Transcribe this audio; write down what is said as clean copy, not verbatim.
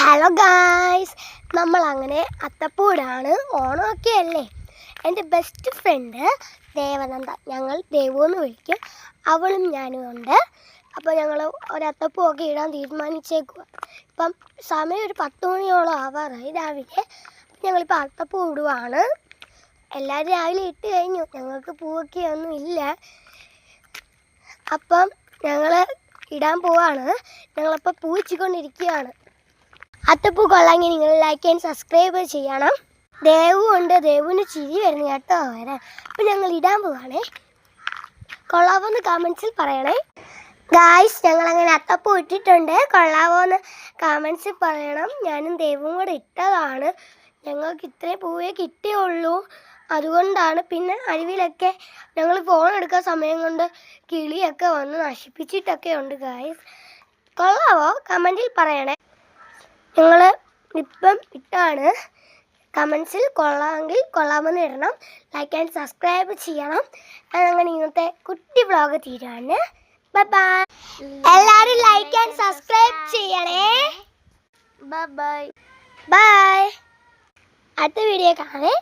Hello guys, നമ്മൾ അങ്ങനെ അത്തപ്പൂടാണ്. ഓണമൊക്കെ അല്ലേ. എൻ്റെ ബെസ്റ്റ് ഫ്രണ്ട് ദേവനന്ദ, ഞങ്ങൾ ദേവു എന്ന് വിളിക്കും, അവളും ഞാനും ഉണ്ട്. അപ്പോൾ ഞങ്ങൾ ഒരത്തപ്പൂവൊക്കെ ഇടാൻ തീരുമാനിച്ചേക്കുക. ഇപ്പം സമയം ഒരു 10 മണിയോളം ആവാറായി രാവിലെ. ഞങ്ങളിപ്പോൾ അത്തപ്പൂ ഇടുവാണ്. എല്ലാവരും രാവിലെ ഇട്ട് കഴിഞ്ഞു. ഞങ്ങൾക്ക് പൂവൊക്കെ ഒന്നും ഇല്ല. അപ്പം ഞങ്ങൾ ഇടാൻ പോവാണ്. ഞങ്ങളപ്പോൾ പൂ വെച്ചിക്കൊണ്ടിരിക്കുകയാണ്. അത്തപ്പൂ കൊള്ളാമെങ്കിൽ നിങ്ങൾ ലൈക്ക് ആൻഡ് സബ്സ്ക്രൈബ് ചെയ്യണം. ദേവു ഉണ്ട്, ദേവുവിന് ചിരി വരുന്നു കേട്ടോ വരാൻ. അപ്പം ഞങ്ങൾ ഇടാൻ പോവാണേ. കൊള്ളാവോന്ന് കമൻസിൽ പറയണേ ഗായ്സ്. ഞങ്ങളങ്ങനെ അത്തപ്പൂ ഇട്ടിട്ടുണ്ട്. കൊള്ളാവോന്ന് കമൻസിൽ പറയണം. ഞാനും ദേവും കൂടെ ഇട്ടതാണ്. ഞങ്ങൾക്ക് ഇത്രയും പൂവേ കിട്ടിയുള്ളൂ, അതുകൊണ്ടാണ്. പിന്നെ അരുവിയിലൊക്കെ ഞങ്ങൾ ഫോൺ എടുക്കാൻ സമയം കൊണ്ട് കിളിയൊക്കെ വന്ന് നശിപ്പിച്ചിട്ടൊക്കെ ഉണ്ട് ഗായ്സ്. കൊള്ളാവോ കമൻറ്റിൽ പറയണേ. ഞങ്ങൾ ഇപ്പം ഇട്ടാണ്. കമൻസിൽ കൊള്ളാമെങ്കിൽ കൊള്ളാമെന്ന് ഇടണം. ലൈക്ക് ആൻഡ് സബ്സ്ക്രൈബ് ചെയ്യണം. അങ്ങനെ ഇന്നത്തെ കുട്ടി വ്ളോഗ് തീരാണ്. Bye bye. എല്ലാവരും ലൈക്ക് ആൻഡ് സബ്സ്ക്രൈബ് ചെയ്യണേ. Bye bye. ബൈ. അടുത്ത വീഡിയോ കാണേ.